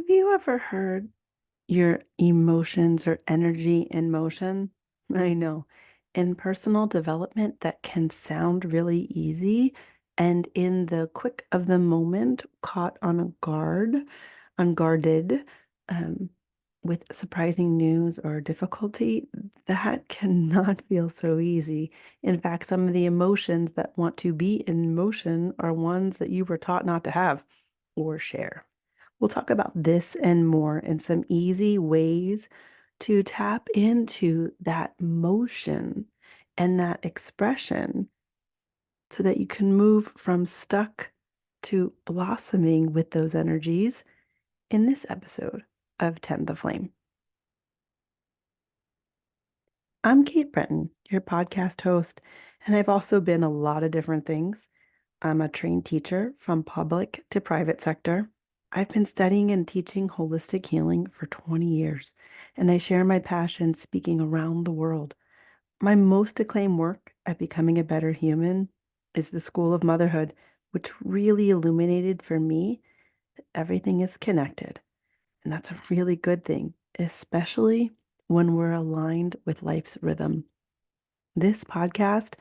Have you ever heard your emotions or energy in motion? I know. In personal development, that can sound really easy. And in the quick of the moment, caught on a unguarded, um, with surprising news or difficulty, that cannot feel so easy. In fact, some of the emotions that want to be in motion are ones that you were taught not to have or share. We'll talk about this and more and some easy ways to tap into that motion and that expression so that you can move from stuck to blossoming with those energies in this episode of Tend the Flame. I'm Kate Breton, your podcast host, and I've also been a lot of different things. I'm a trained teacher from public to private sector. I've been studying and teaching holistic healing for 20 years, and I share my passion speaking around the world. My most acclaimed work at becoming a better human is the School of Motherhood, which really illuminated for me that everything is connected. And that's a really good thing, especially when we're aligned with life's rhythm. This podcast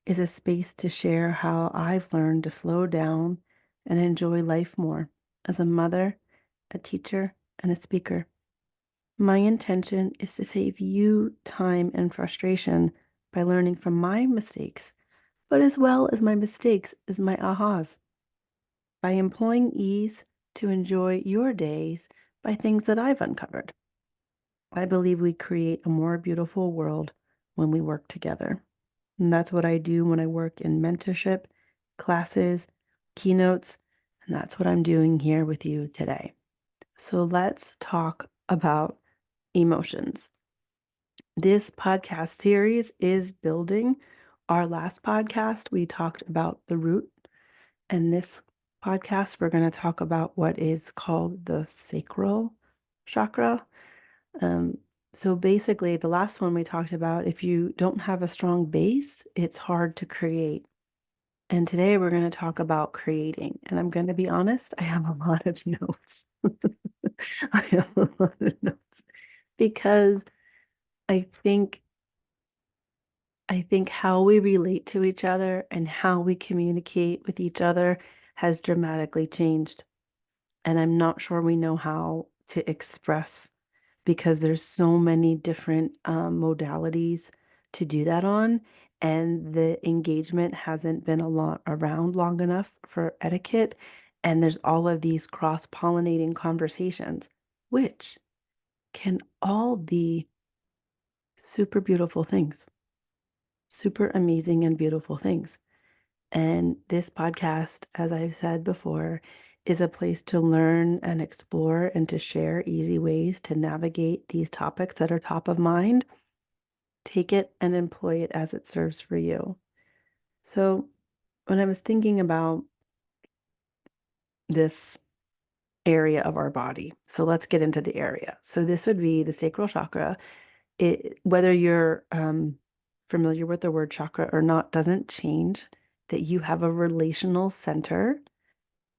is a space to share how I've learned to slow down and enjoy life more as a mother, a teacher, and a speaker. My intention is to save you time and frustration by learning from my mistakes, but as well as my mistakes is my ahas, by employing ease to enjoy your days by things that I've uncovered. I believe we create a more beautiful world when we work together. And that's what I do when I work in mentorship, classes, keynotes, and that's what I'm doing here with you today. So let's talk about emotions. This podcast series is building. Our last podcast, we talked about the root, and this podcast, we're going to talk about what is called the sacral chakra. Um, so basically, the last one we talked about, if you don't have a strong base, it's hard to create. And today we're going to talk about creating. And I'm going to be honest, I have a lot of notes. I have a lot of notes because I think I think how we relate to each other and how we communicate with each other has dramatically changed. And I'm not sure we know how to express because there's so many different modalities to do that on, and the engagement hasn't been a lot around long enough for etiquette. And there's all of these cross-pollinating conversations, which can all be super beautiful things, super amazing and beautiful things. And this podcast, as I've said before, is a place to learn and explore and to share easy ways to navigate these topics that are top of mind. Take it and employ it as it serves for you. So, when I was thinking about this area of our body, so let's get into the area. So, this would be the sacral chakra. Whether you're familiar with the word chakra or not, doesn't change that you have a relational center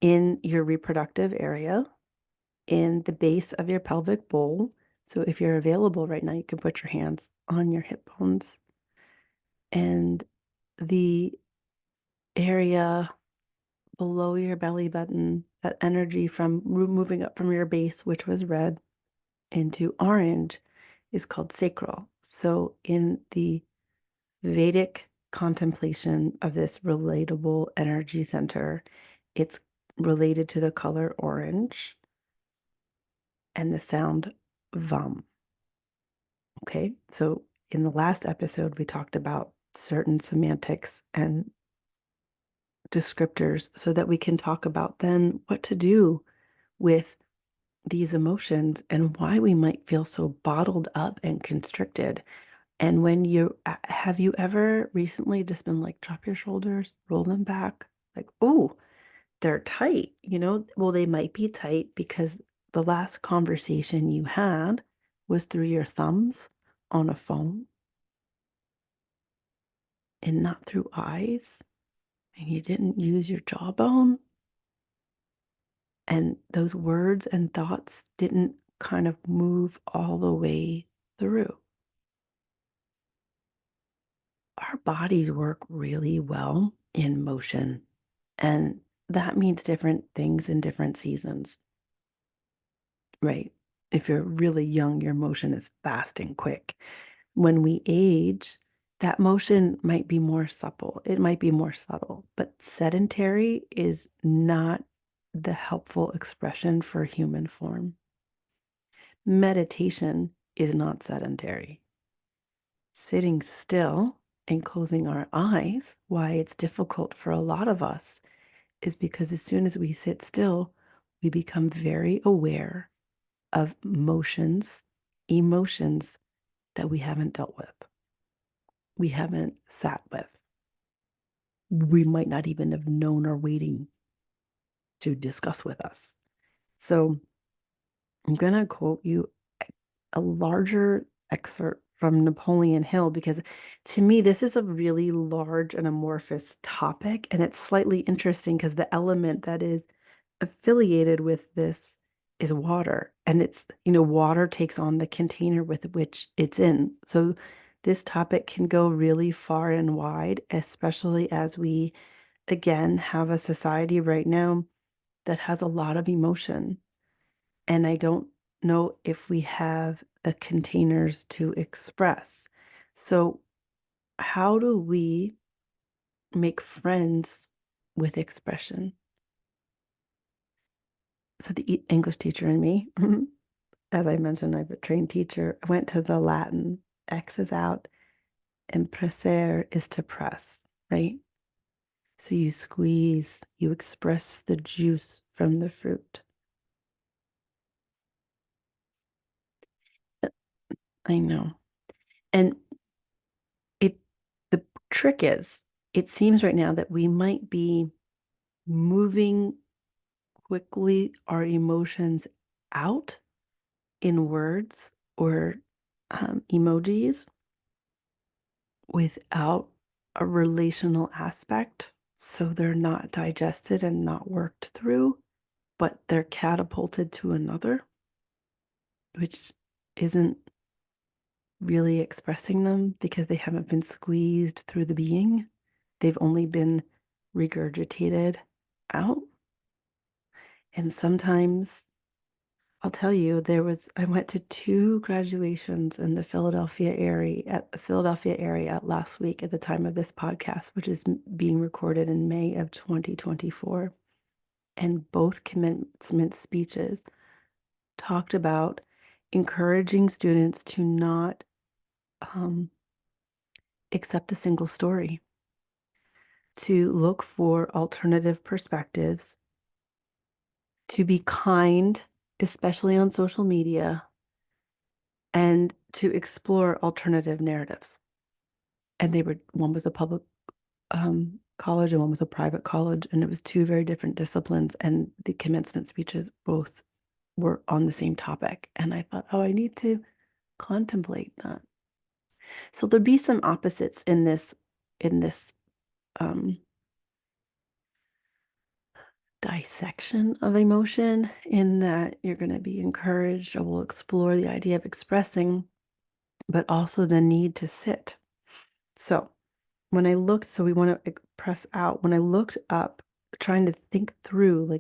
in your reproductive area, in the base of your pelvic bowl. So if you're available right now, you can put your hands on your hip bones and the area below your belly button, that energy from moving up from your base, which was red, into orange, is called sacral. So in the Vedic contemplation of this relatable energy center, it's related to the color orange and the sound VUM. Okay, so in the last episode, we talked about certain semantics and descriptors so that we can talk about then what to do with these emotions and why we might feel so bottled up and constricted. And when you have you ever recently just been like, drop your shoulders, roll them back, like, oh, they're tight, Well, they might be tight because the last conversation you had was through your thumbs on a phone and not through eyes, and you didn't use your jawbone. And those words and thoughts didn't kind of move all the way through. Our bodies work really well in motion, and that means different things in different seasons, right? If you're really young, your motion is fast and quick. When we age, that motion might be more supple, it might be more subtle, but sedentary is not the helpful expression for human form. Meditation is not sedentary. Sitting still and closing our eyes, why it's difficult for a lot of us, is because as soon as we sit still, we become very aware of emotions that we haven't dealt with, we haven't sat with, we might not even have known are waiting to discuss with us. So I'm going to quote you a larger excerpt from Napoleon Hill because to me, this is a really large and amorphous topic. And it's slightly interesting because the element that is affiliated with this is water. And it's, water takes on the container with which it's in. So this topic can go really far and wide, especially as we, again, have a society right now that has a lot of emotion. And I don't know if we have the containers to express. So, how do we make friends with expression? So, the English teacher in me, as I mentioned, I'm a trained teacher. I went to the Latin. X is out, and pressere is to press, right? So, you squeeze, you express the juice from the fruit. I know. And it the trick is, it seems right now that we might be moving quickly our emotions out in words or emojis without a relational aspect. So they're not digested and not worked through, but they're catapulted to another, which isn't really expressing them because they haven't been squeezed through the being. They've only been regurgitated out. And sometimes I'll tell you, I went to two graduations in the Philadelphia area last week at the time of this podcast, which is being recorded in May of 2024. And both commencement speeches talked about encouraging students to not um, accept a single story, to look for alternative perspectives, to be kind, especially on social media, and to explore alternative narratives. And one was a public college and one was a private college, and it was two very different disciplines. And the commencement speeches both were on the same topic. And I thought, oh, I need to contemplate that. So there'd be some opposites in this um, dissection of emotion, in that you're going to be encouraged, or we'll explore the idea of expressing, but also the need to sit. So we want to press out. When I looked up, trying to think through,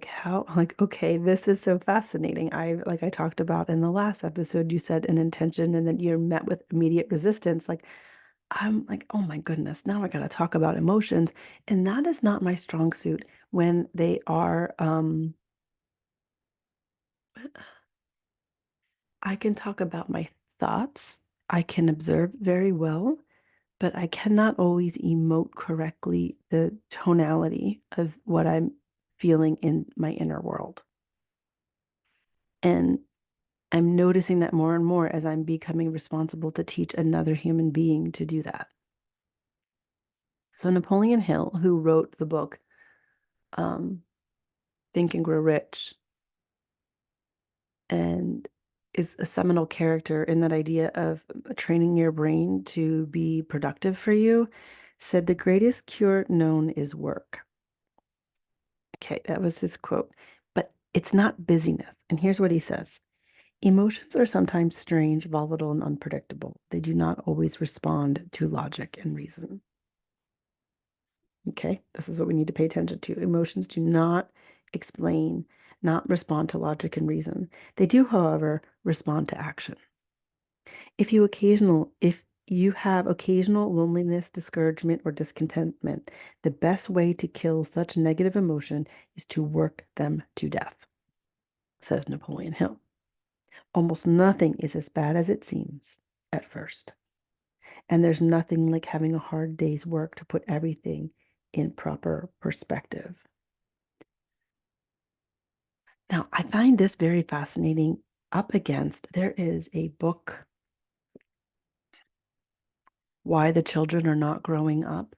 okay, this is so fascinating. Like I talked about in the last episode, you said an intention and then you're met with immediate resistance. I'm like, oh my goodness, now I got to talk about emotions. And that is not my strong suit when they are, I can talk about my thoughts. I can observe very well, but I cannot always emote correctly the tonality of what I'm feeling in my inner world. And I'm noticing that more and more as I'm becoming responsible to teach another human being to do that. So Napoleon Hill, who wrote the book um, Think and Grow Rich, and is a seminal character in that idea of training your brain to be productive for you, said the greatest cure known is work. Okay, that was his quote. But It's not busyness. And here's what he says. Emotions are sometimes strange, volatile, and unpredictable. They do not always respond to logic and reason. Okay, this is what we need to pay attention to. Emotions do not explain, not respond to logic and reason. They do, however, respond to action. If you have occasional loneliness, discouragement, or discontentment, the best way to kill such negative emotion is to work them to death, says Napoleon Hill. Almost nothing is as bad as it seems at first. And there's nothing like having a hard day's work to put everything in proper perspective. Now, I find this very fascinating. Up against, there is a book, Why the Children Are Not Growing Up.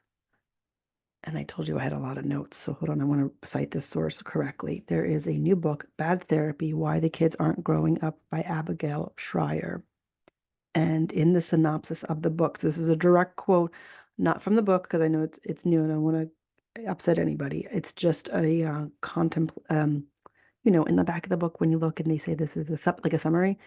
And I told you I had a lot of notes. So hold on, I want to cite this source correctly. There is a new book, Bad Therapy, Why the Kids Aren't Growing Up by Abigail Schreier. And in the synopsis of the book, so this is a direct quote, not from the book, because I know it's new and I don't want to upset anybody. It's just a in the back of the book when you look and they say this is like a summary.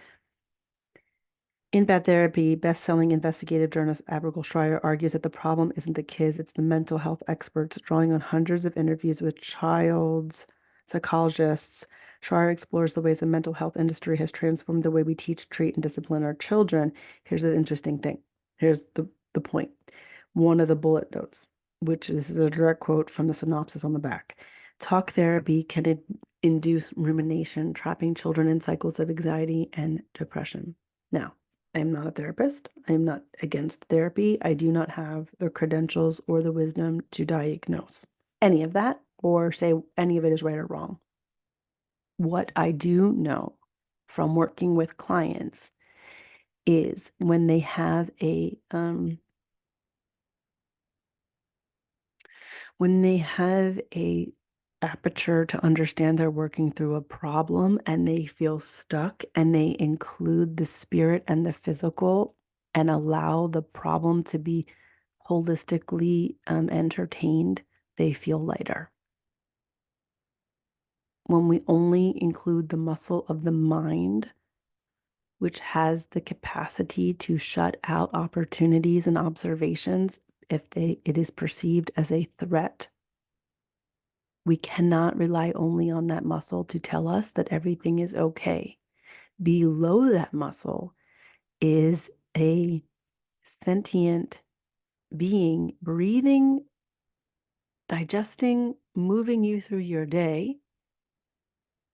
In Bad Therapy, best-selling investigative journalist Abigail Schreier argues that the problem isn't the kids, it's the mental health experts. Drawing on hundreds of interviews with child psychologists, Schreier explores the ways the mental health industry has transformed the way we teach, treat, and discipline our children. Here's the interesting thing. Here's the point. One of the bullet notes, which this is a direct quote from the synopsis on the back. Talk therapy can induce rumination, trapping children in cycles of anxiety and depression. Now, I am not a therapist. I am not against therapy. I do not have the credentials or the wisdom to diagnose any of that or say any of it is right or wrong. What I do know from working with clients is when they have a aperture to understand they're working through a problem and they feel stuck and they include the spirit and the physical and allow the problem to be holistically entertained, they feel lighter. When we only include the muscle of the mind, which has the capacity to shut out opportunities and observations if it is perceived as a threat. We cannot rely only on that muscle to tell us that everything is okay. Below that muscle is a sentient being breathing, digesting, moving you through your day,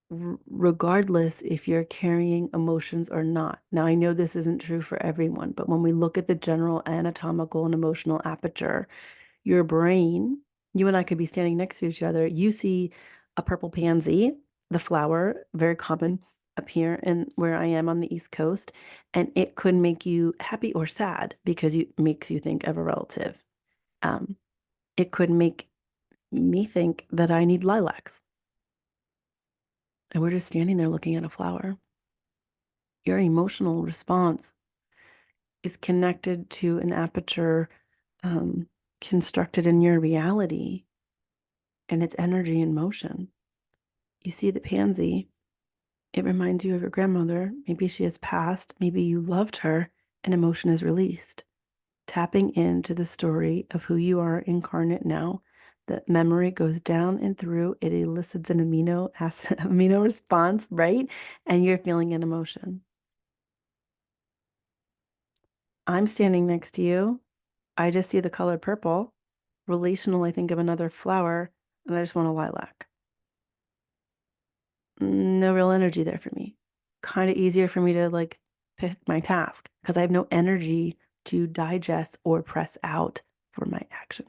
regardless if you're carrying emotions or not. Now, I know this isn't true for everyone, but when we look at the general anatomical and emotional aperture, your brain, you and I could be standing next to each other. You see a purple pansy, the flower, very common up here in where I am on the East Coast, and it could make you happy or sad because it makes you think of a relative. It could make me think that I need lilacs. And we're just standing there looking at a flower. Your emotional response is connected to an aperture constructed in your reality and its energy and motion. You see the pansy, it reminds you of your grandmother. Maybe she has passed, maybe you loved her, and emotion is released. Tapping into the story of who you are incarnate now. The memory goes down and through, it elicits an amino response, right? And you're feeling an emotion. I'm standing next to you. I just see the color purple. Relational, I think of another flower, and I just want a lilac. No real energy there for me. Kind of easier for me to like pick my task because I have no energy to digest or press out for my action.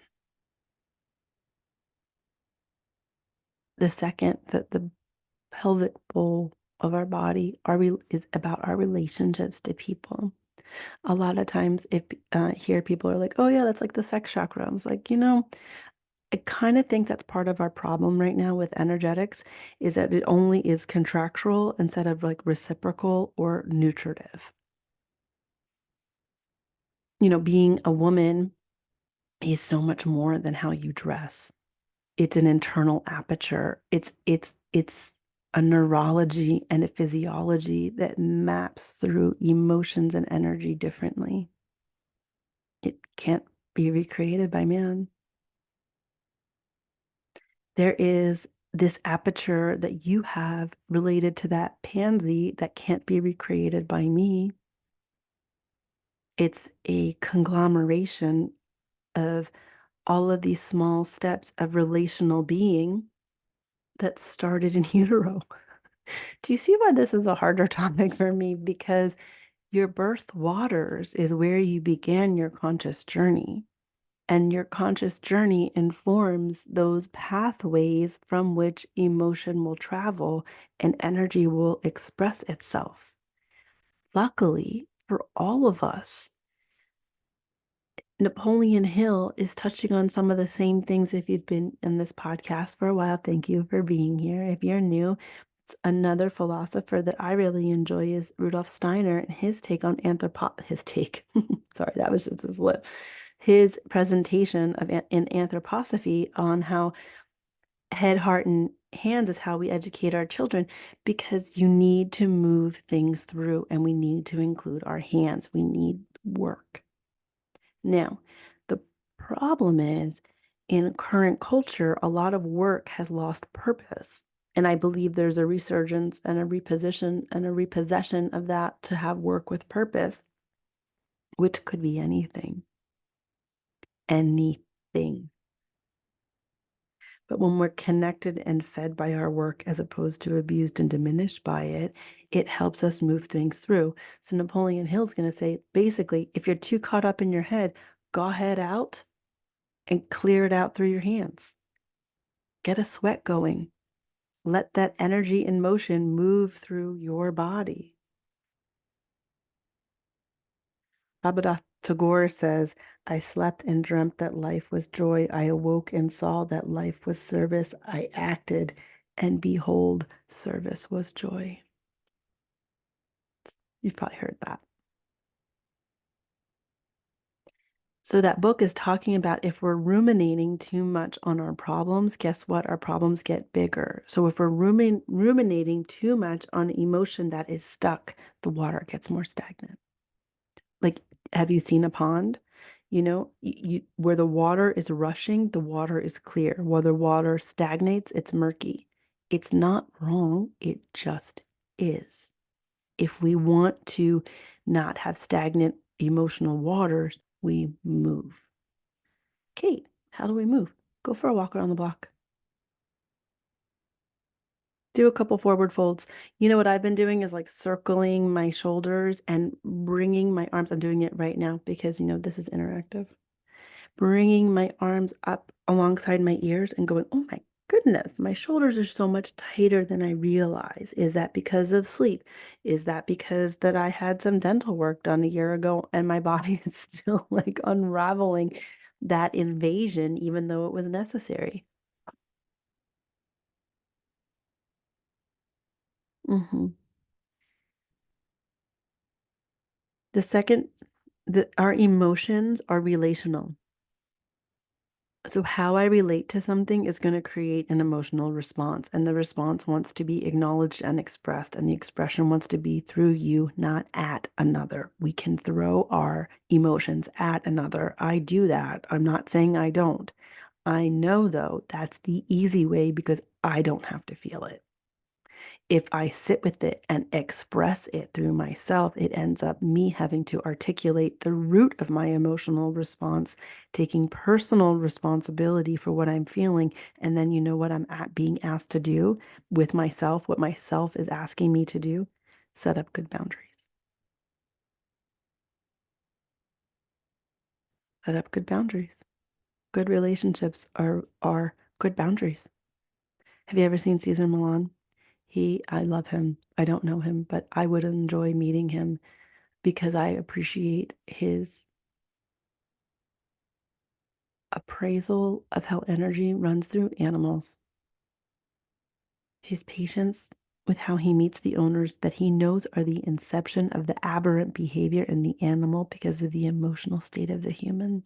The second that the pelvic bowl of our body is about our relationships to people. A lot of times, if here people are like, "Oh yeah, that's like the sex chakra." I was like, I kind of think that's part of our problem right now with energetics is that it only is contractual instead of like reciprocal or nutritive. Being a woman is so much more than how you dress. It's an internal aperture. It's a neurology and a physiology that maps through emotions and energy differently. It can't be recreated by man. There is this aperture that you have related to that pansy that can't be recreated by me. It's a conglomeration of all of these small steps of relational being that started in utero. Do you see why this is a harder topic for me? Because your birth waters is where you began your conscious journey. And your conscious journey informs those pathways from which emotion will travel and energy will express itself. Luckily, for all of us, Napoleon Hill is touching on some of the same things. If you've been in this podcast for a while, thank you for being here. If you're new, it's another philosopher that I really enjoy is Rudolf Steiner and his take on his take. Sorry, that was just his lip. His presentation of in anthroposophy on how head, heart, and hands is how we educate our children because you need to move things through and we need to include our hands. We need work. Now, the problem is in current culture, a lot of work has lost purpose. And I believe there's a resurgence and a reposition and a repossession of that to have work with purpose, which could be anything. Anything. But when we're connected and fed by our work as opposed to abused and diminished by it, it helps us move things through. So Napoleon Hill's going to say, basically, if you're too caught up in your head, go head out and clear it out through your hands. Get a sweat going. Let that energy and motion move through your body. Rabindranath Tagore says, I slept and dreamt that life was joy. I awoke and saw that life was service. I acted, and behold, service was joy. You've probably heard that. So that book is talking about if we're ruminating too much on our problems, guess what? Our problems get bigger. So if we're ruminating too much on emotion that is stuck, the water gets more stagnant. Like, have you seen a pond? Where the water is rushing, the water is clear. Where the water stagnates, it's murky. It's not wrong. It just is. If we want to not have stagnant emotional waters, we move. Kate, how do we move? Go for a walk around the block. Do a couple forward folds. You know what I've been doing is like circling my shoulders and bringing my arms. I'm doing it right now because, this is interactive. Bringing my arms up alongside my ears and going, oh my goodness, my shoulders are so much tighter than I realize. Is that because of sleep? Is that because that I had some dental work done a year ago and my body is still like unraveling that invasion, even though it was necessary? Mm-hmm. The second, our emotions are relational. So how I relate to something is going to create an emotional response, and the response wants to be acknowledged and expressed, and the expression wants to be through you, not at another. We can throw our emotions at another. I do that. I'm not saying I don't. I know, though, that's the easy way because I don't have to feel it. If I sit with it and express it through myself, it ends up me having to articulate the root of my emotional response, taking personal responsibility for what I'm feeling. And then you know what I'm being asked to do with myself, what myself is asking me to do? Set up good boundaries. Set up good boundaries. Good relationships are good boundaries. Have you ever seen Cesar Millan? I love him. I don't know him, but I would enjoy meeting him because I appreciate his appraisal of how energy runs through animals, his patience with how he meets the owners that he knows are the inception of the aberrant behavior in the animal because of the emotional state of the human.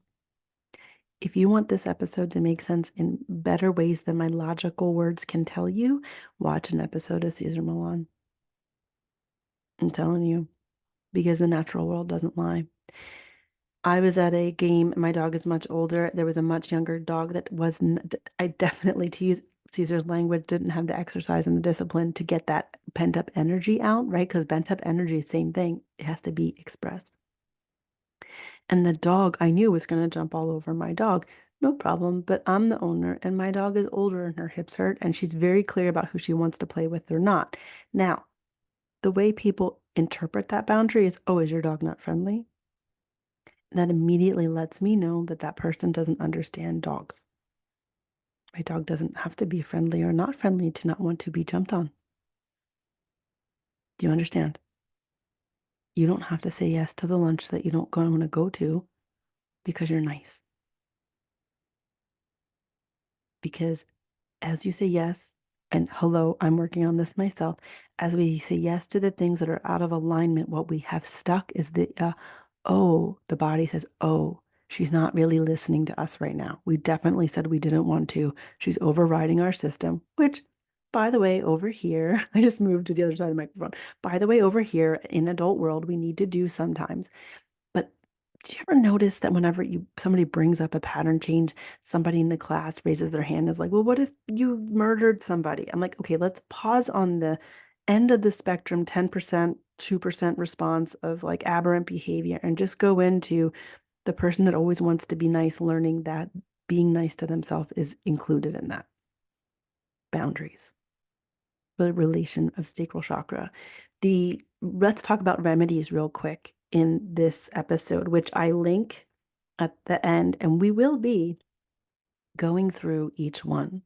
If you want this episode to make sense in better ways than my logical words can tell you, watch an episode of Caesar Milan. I'm telling you, because the natural world doesn't lie. I was at a game, my dog is much older. There was a much younger dog that wasn't, I definitely, to use Caesar's language, didn't have the exercise and the discipline to get that pent up energy out, right? Because pent up energy, same thing, it has to be expressed. And the dog I knew was going to jump all over my dog. No problem, but I'm the owner and my dog is older and her hips hurt and she's very clear about who she wants to play with or not. Now, the way people interpret that boundary is, oh, is your dog not friendly? That immediately lets me know that that person doesn't understand dogs. My dog doesn't have to be friendly or not friendly to not want to be jumped on. Do you understand? You don't have to say yes to the lunch that you don't want to go to because you're nice. Because as you say yes, and hello, I'm working on this myself, as we say yes to the things that are out of alignment, what we have stuck is the body says, oh, she's not really listening to us right now. We definitely said we didn't want to. She's overriding our system, which, by the way, over here, I just moved to the other side of the microphone. By the way, over here in adult world, we need to do sometimes. But do you ever notice that whenever somebody brings up a pattern change, somebody in the class raises their hand and is like, well, what if you murdered somebody? I'm like, okay, let's pause on the end of the spectrum, 10%, 2% response of like aberrant behavior, and just go into the person that always wants to be nice, learning that being nice to themselves is included in that. Boundaries, the relation of sacral chakra. Let's talk about remedies real quick in this episode, which I link at the end, and we will be going through each one.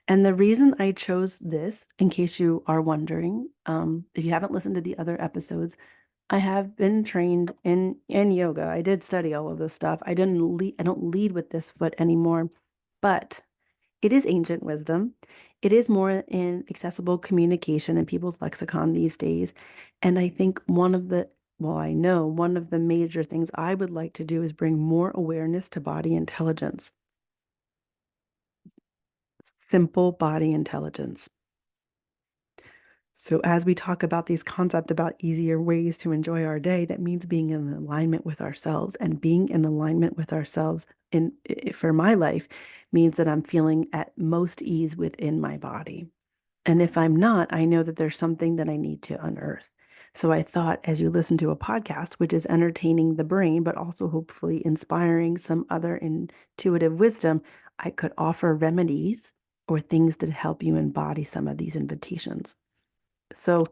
And the reason I chose this, in case you are wondering, if you haven't listened to the other episodes, I have been trained in yoga. I did study all of this stuff. I don't lead with this foot anymore, but it is ancient wisdom. It is more in accessible communication in people's lexicon these days. And I think I know one of the major things I would like to do is bring more awareness to body intelligence, simple body intelligence. So as we talk about these concepts about easier ways to enjoy our day, that means being in alignment with ourselves, and being in alignment with ourselves for my life means that I'm feeling at most ease within my body. And if I'm not, I know that there's something that I need to unearth. So I thought, as you listen to a podcast, which is entertaining the brain, but also hopefully inspiring some other intuitive wisdom, I could offer remedies or things that help you embody some of these invitations. So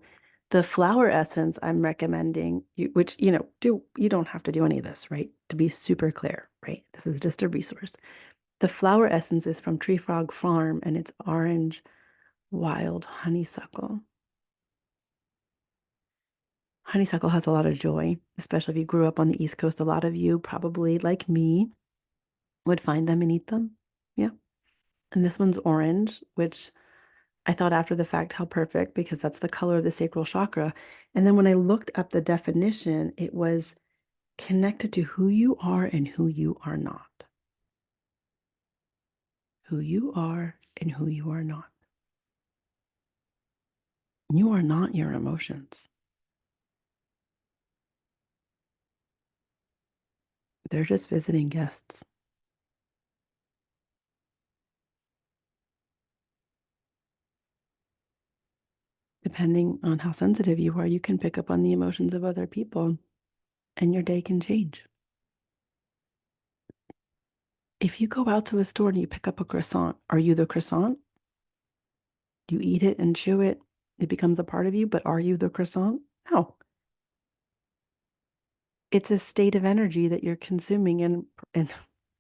the flower essence I'm recommending, which, you don't have to do any of this, right? To be super clear, right? This is just a resource. The flower essence is from Tree Frog Farm and it's orange wild honeysuckle. Honeysuckle has a lot of joy, especially if you grew up on the East Coast. A lot of you, probably like me, would find them and eat them. Yeah. And this one's orange, which I thought after the fact how perfect because that's the color of the sacral chakra. And then when I looked up the definition, it was connected to who you are and who you are not. Who you are and who you are not. You are not your emotions. They're just visiting guests. Depending on how sensitive you are, you can pick up on the emotions of other people and your day can change. If you go out to a store and you pick up a croissant, are you the croissant? You eat it and chew it, it becomes a part of you, but are you the croissant? No. It's a state of energy that you're consuming and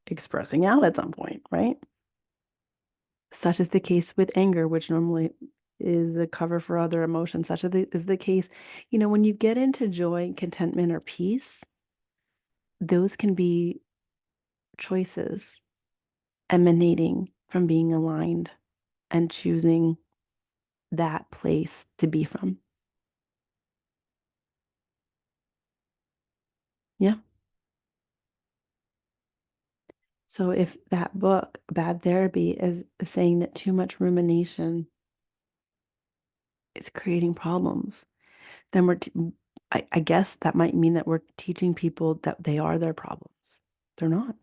expressing out at some point, right? Such is the case with anger, which normally is a cover for other emotions. Is the case, when you get into joy, contentment, or peace, those can be choices emanating from being aligned and choosing that place to be from. Yeah. So if that book, Bad Therapy, is saying that too much rumination is creating problems, then I guess that might mean that we're teaching people that they are their problems. They're not.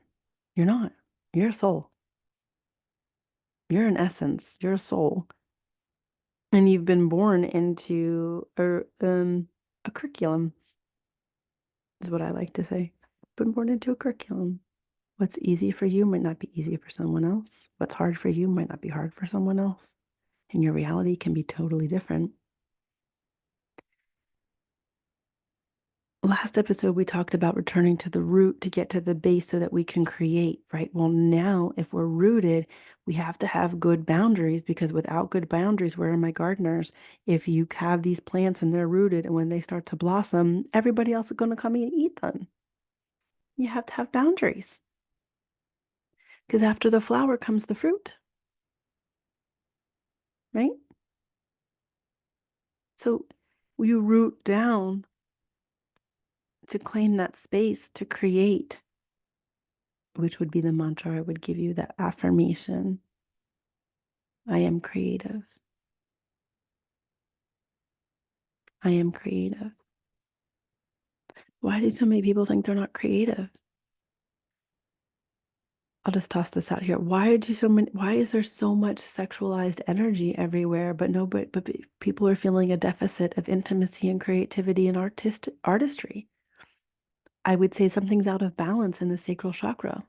You're not. You're a soul. You're an essence. You're a soul. And you've been born into a curriculum, is what I like to say. Been born into a curriculum. What's easy for you might not be easy for someone else. What's hard for you might not be hard for someone else. And your reality can be totally different. Last episode, we talked about returning to the root to get to the base so that we can create, right? Well, now, if we're rooted, we have to have good boundaries, because without good boundaries, where are my gardeners? If you have these plants and they're rooted, and when they start to blossom, everybody else is going to come and eat them. You have to have boundaries, because after the flower comes the fruit, right? So you root down to claim that space to create, which would be the mantra I would give you, that affirmation. I am creative. I am creative. Why do so many people think they're not creative? I'll just toss this out here. Why is there so much sexualized energy everywhere, but people are feeling a deficit of intimacy and creativity and artistry? I would say something's out of balance in the sacral chakra.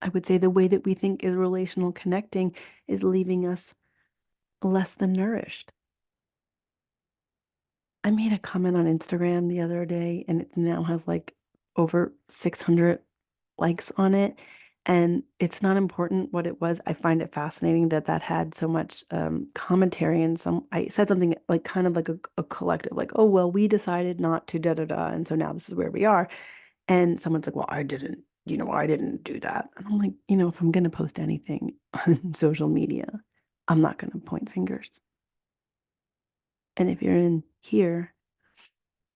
I would say the way that we think is relational connecting is leaving us less than nourished. I made a comment on Instagram the other day, and it now has like over 600 likes on it. And it's not important what it was. I find it fascinating that that had so much commentary, and I said something like kind of like a collective, like, oh, well, we decided not to da da da. And so now this is where we are. And someone's like, well, I didn't do that. And I'm like, if I'm going to post anything on social media, I'm not going to point fingers. And if you're in here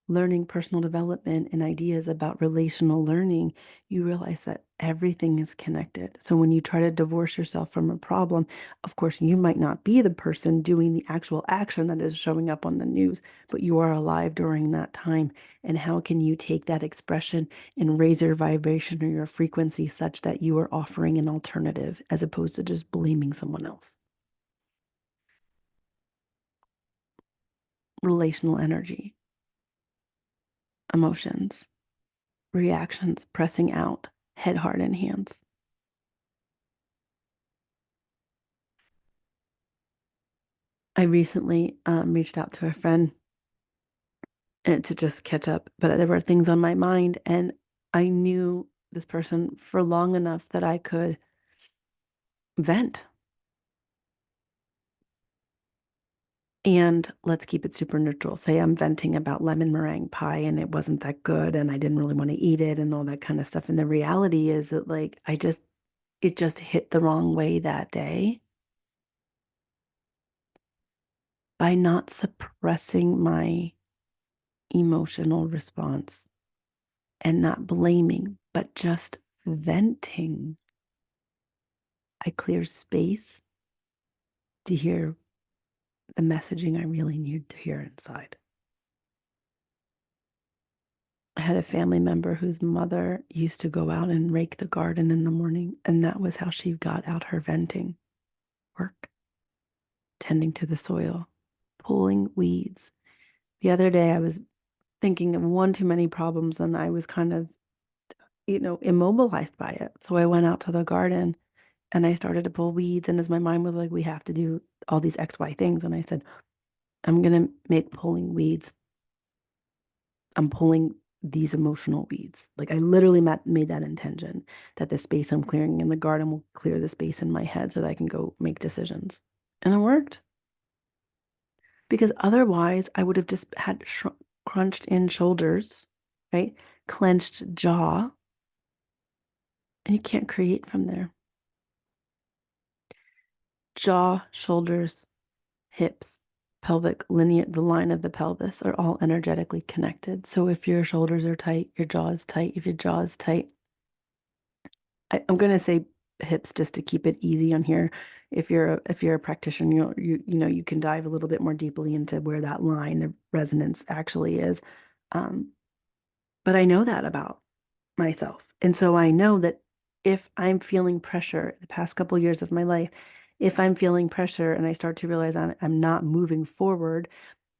learning personal development and ideas about relational learning, you realize that everything is connected. So when you try to divorce yourself from a problem, of course, you might not be the person doing the actual action that is showing up on the news, but you are alive during that time. And how can you take that expression and raise your vibration or your frequency such that you are offering an alternative as opposed to just blaming someone else? Relational energy, emotions, reactions, pressing out, head, heart, and hands. I recently reached out to a friend to just catch up, but there were things on my mind, and I knew this person for long enough that I could vent. And let's keep it super neutral. Say I'm venting about lemon meringue pie and it wasn't that good and I didn't really want to eat it and all that kind of stuff. And the reality is that it just hit the wrong way that day by not suppressing my emotional response and not blaming, but just venting. I clear space to hear the messaging I really need to hear inside. I had a family member whose mother used to go out and rake the garden in the morning, and that was how she got out her venting work, tending to the soil, pulling weeds. The other day, I was thinking of one too many problems, and I was kind of, immobilized by it. So I went out to the garden and I started to pull weeds. And as my mind was like, we have to do all these XY things. And I said, I'm going to make pulling weeds. I'm pulling these emotional weeds. Like I literally made that intention that the space I'm clearing in the garden will clear the space in my head so that I can go make decisions. And it worked, because otherwise I would have just had crunched in shoulders, right? Clenched jaw, and you can't create from there. Jaw, shoulders, hips, pelvic, linear, the line of the pelvis are all energetically connected. So if your shoulders are tight, your jaw is tight. If your jaw is tight, I'm going to say hips just to keep it easy on here. If you're a practitioner, you know you can dive a little bit more deeply into where that line of resonance actually is. Um, but I know that about myself. And so I know that if I'm feeling pressure the past couple years of my life, if I'm feeling pressure and I start to realize I'm not moving forward,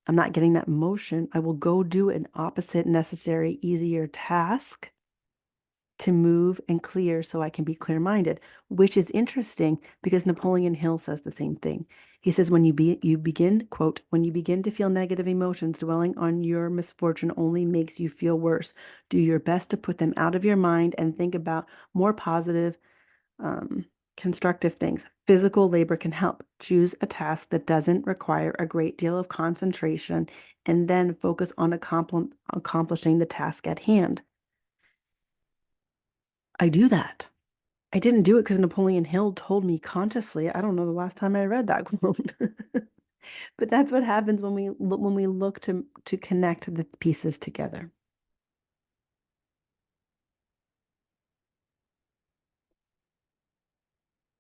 I'm not getting that motion, I will go do an opposite necessary, easier task to move and clear so I can be clear-minded, which is interesting because Napoleon Hill says the same thing. He says you begin, quote, when you begin to feel negative emotions, dwelling on your misfortune only makes you feel worse. Do your best to put them out of your mind and think about more positive, um, constructive things. Physical labor can help. Choose a task that doesn't require a great deal of concentration and then focus on accomplishing the task at hand. I do that. I didn't do it because Napoleon Hill told me consciously. I don't know the last time I read that quote. But that's what happens when we look to connect the pieces together.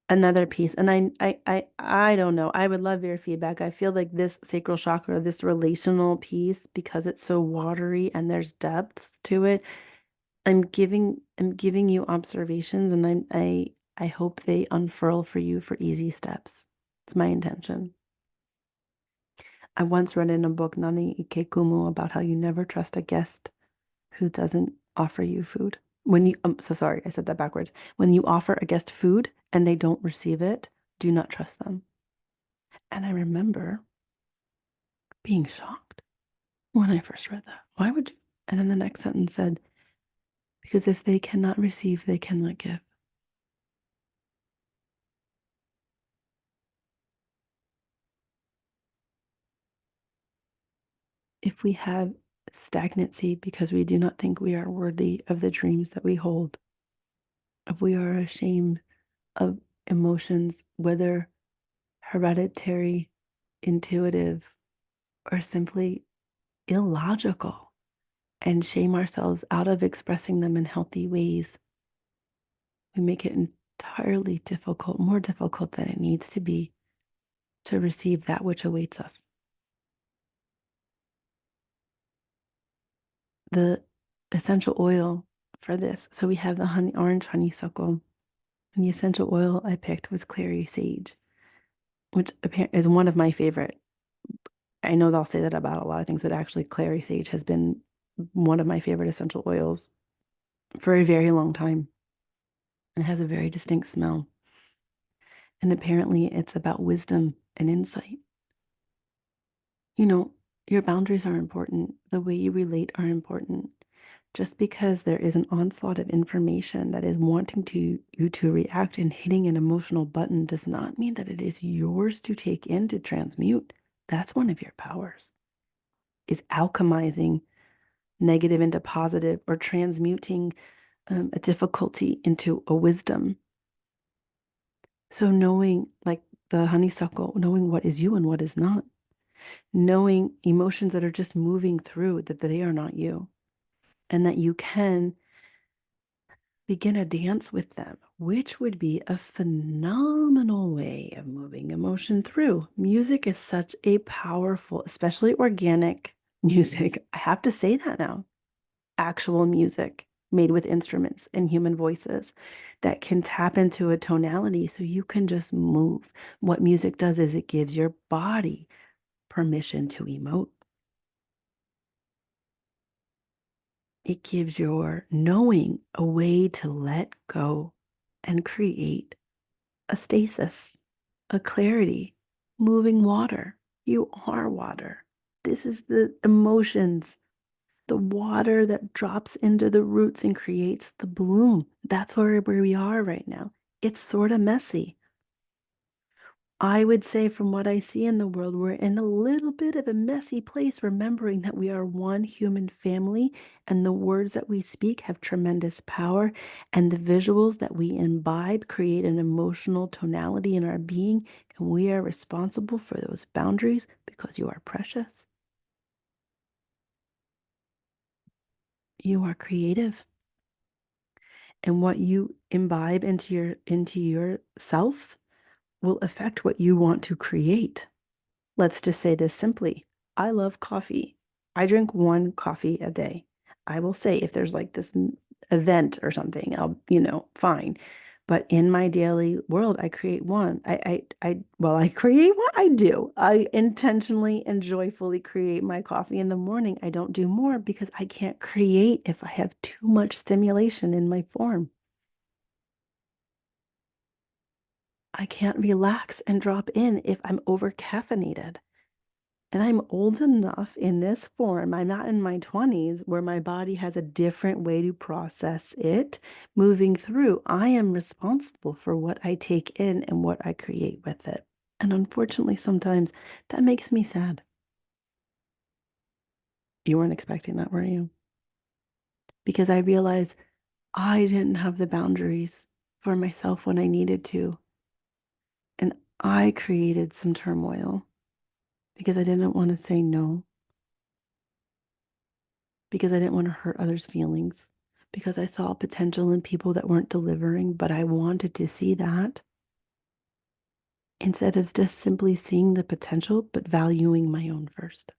Another piece, and I don't know. I would love your feedback. I feel like this sacral chakra, this relational piece, because it's so watery and there's depths to it, I'm giving you observations, and I hope they unfurl for you for easy steps. It's my intention. I once read in a book, Nani Ikekumu, about how you never trust a guest who doesn't offer you food. I'm so sorry, I said that backwards. When you offer a guest food and they don't receive it, do not trust them. And I remember being shocked when I first read that. Why would you? And then the next sentence said, because if they cannot receive, they cannot give. If we have stagnancy because we do not think we are worthy of the dreams that we hold, if we are ashamed of emotions, whether hereditary, intuitive, or simply illogical, and shame ourselves out of expressing them in healthy ways, we make it entirely difficult, more difficult than it needs to be, to receive that which awaits us. The essential oil for this, so we have the orange honeysuckle, and the essential oil I picked was clary sage, which is one of my favorite. I know they'll say that about a lot of things, but actually, clary sage has been one of my favorite essential oils for a very long time. It has a very distinct smell. And apparently, it's about wisdom and insight. You know, your boundaries are important. The way you relate are important. Just because there is an onslaught of information that is wanting you to react and hitting an emotional button does not mean that it is yours to take in to transmute. That's one of your powers, is alchemizing negative into positive or transmuting a difficulty into a wisdom. So knowing, like the honeysuckle, knowing what is you and what is not, knowing emotions that are just moving through, that they are not you, and that you can begin a dance with them, which would be a phenomenal way of moving emotion through. Music is such a powerful, especially organic music. I have to say that now. Actual music made with instruments and human voices that can tap into a tonality so you can just move. What music does is it gives your body permission to emote. It gives your knowing a way to let go and create a stasis, a clarity, moving water. You are water. This is the emotions, the water that drops into the roots and creates the bloom. That's where we are right now. It's sort of messy. I would say, from what I see in the world, we're in a little bit of a messy place, remembering that we are one human family and the words that we speak have tremendous power, and the visuals that we imbibe create an emotional tonality in our being. And we are responsible for those boundaries because you are precious. You are creative. And what you imbibe into yourself will affect what you want to create. Let's just say this simply. I love coffee. I drink one coffee a day. I will say if there's like this event or something, fine. But in my daily world, I create one. Well, I create one. I do. I intentionally and joyfully create my coffee in the morning. I don't do more because I can't create if I have too much stimulation in my form. I can't relax and drop in if I'm over caffeinated. And I'm old enough in this form, I'm not in my 20s, where my body has a different way to process it moving through. I am responsible for what I take in and what I create with it. And unfortunately, sometimes that makes me sad. You weren't expecting that, were you? Because I realized I didn't have the boundaries for myself when I needed to. And I created some turmoil because I didn't want to say no, because I didn't want to hurt others' feelings, because I saw potential in people that weren't delivering, but I wanted to see that instead of just simply seeing the potential, but valuing my own first.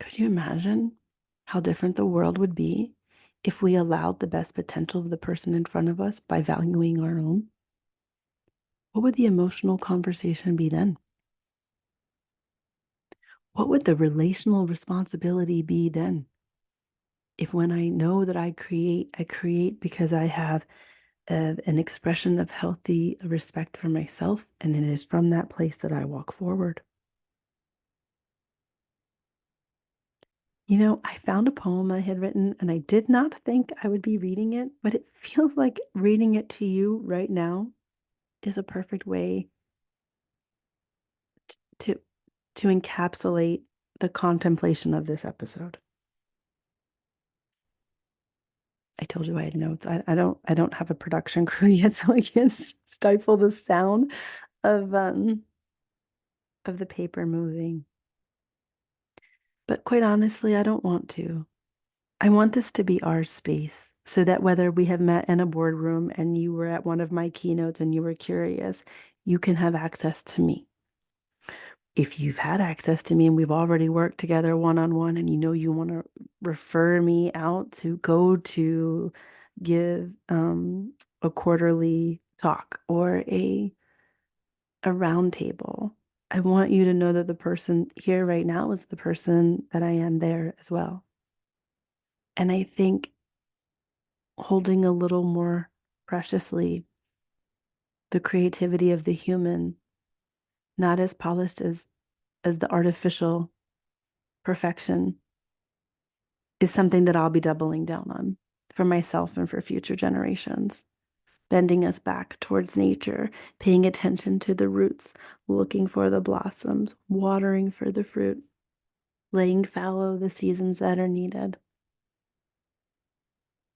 Could you imagine how different the world would be if we allowed the best potential of the person in front of us by valuing our own? What would the emotional conversation be then? What would the relational responsibility be then? If when I know that I create because I have an expression of healthy respect for myself, and it is from that place that I walk forward. I found a poem I had written, and I did not think I would be reading it, but it feels like reading it to you right now is a perfect way to to encapsulate the contemplation of this episode. I told you I had notes. I don't have a production crew yet, so I can't stifle the sound of the paper moving. But quite honestly, I don't want to. I want this to be our space so that whether we have met in a boardroom and you were at one of my keynotes and you were curious, you can have access to me. If you've had access to me and we've already worked together one on one and you want to refer me out to go to give a quarterly talk or a round table, I want you to know that the person here right now is the person that I am there as well. And I think holding a little more preciously the creativity of the human, not as polished as the artificial perfection, is something that I'll be doubling down on for myself and for future generations. Bending us back towards nature, paying attention to the roots, looking for the blossoms, watering for the fruit, laying fallow the seasons that are needed.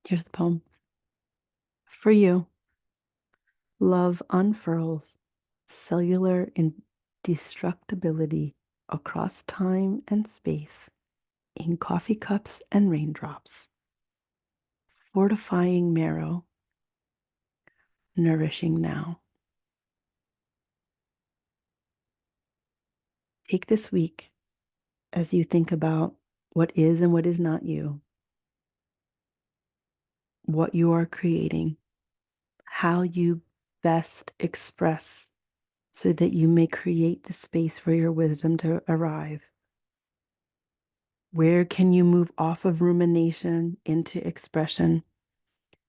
Here's the poem. For you, love unfurls cellular indestructibility across time and space in coffee cups and raindrops, fortifying marrow, nourishing now. Take this week as you think about what is and what is not you, what you are creating, how you best express so that you may create the space for your wisdom to arrive. Where can you move off of rumination into expression?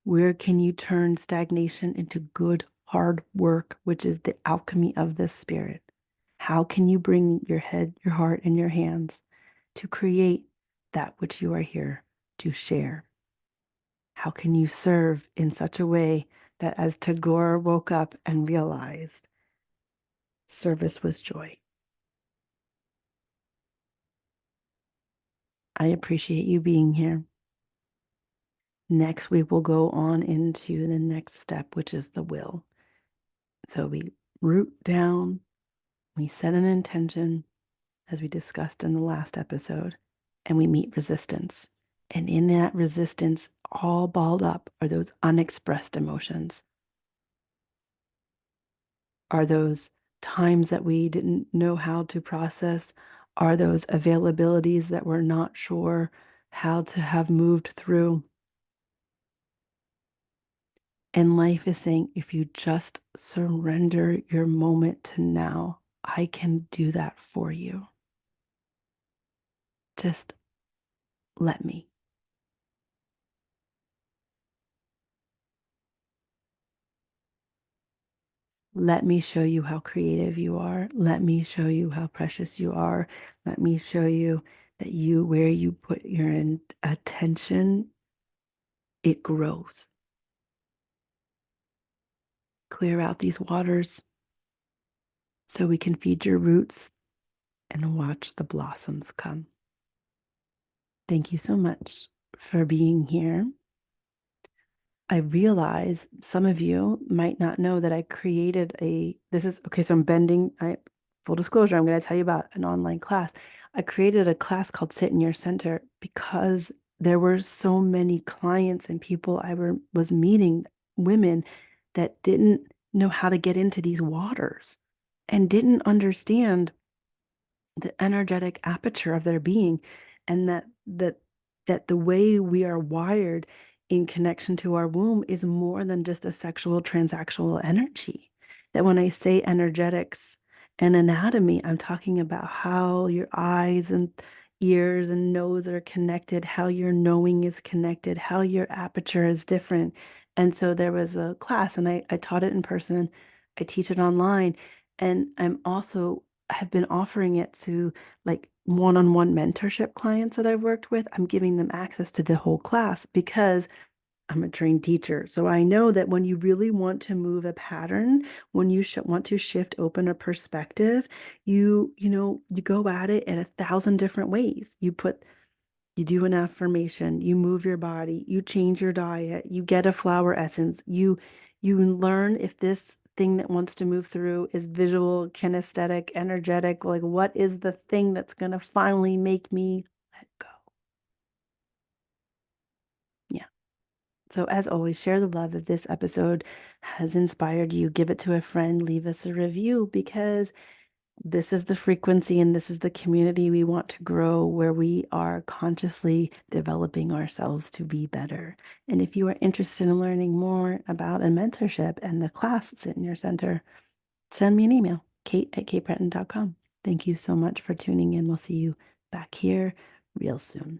Where can you turn stagnation into good, hard work, which is the alchemy of the spirit? How can you bring your head, your heart, and your hands to create that which you are here to share? How can you serve in such a way that as Tagore woke up and realized service was joy? I appreciate you being here. Next, we will go on into the next step, which is the will. So we root down, we set an intention, as we discussed in the last episode, and we meet resistance. And in that resistance, all balled up, are those unexpressed emotions, are those times that we didn't know how to process, are those availabilities that we're not sure how to have moved through. And life is saying, if you just surrender your moment to now, I can do that for you. Just let me. Let me show you how creative you are. Let me show you how precious you are. Let me show you that where you put your attention, it grows. Clear out these waters so we can feed your roots and watch the blossoms come. Thank you so much for being here. I realize some of you might not know that I created this is okay. So I'm bending. Full disclosure, I'm going to tell you about an online class. I created a class called Sit in Your Center because there were so many clients and people was meeting, women that didn't know how to get into these waters and didn't understand the energetic aperture of their being, and that the way we are wired in connection to our womb is more than just a sexual transactional energy. That when I say energetics and anatomy, I'm talking about how your eyes and ears and nose are connected, how your knowing is connected, how your aperture is different. And so there was a class, and I taught it in person, I teach it online, and I'm also have been offering it to like one-on-one mentorship clients that I've worked with. I'm giving them access to the whole class because I'm a trained teacher. So I know that when you really want to move a pattern, when you want to shift, open a perspective, you go at it in 1,000 different ways. You do an affirmation, you move your body, you change your diet, you get a flower essence, you learn if this thing that wants to move through is visual, kinesthetic, energetic, like what is the thing that's going to finally make me let go? Yeah. So as always, share the love. If this episode has inspired you, give it to a friend, leave us a review, because this is the frequency and this is the community we want to grow, where we are consciously developing ourselves to be better. And if you are interested in learning more about a mentorship and the class Sit in Your Center, send me an email, kate@katebretton.com. Thank you so much for tuning in. We'll see you back here real soon.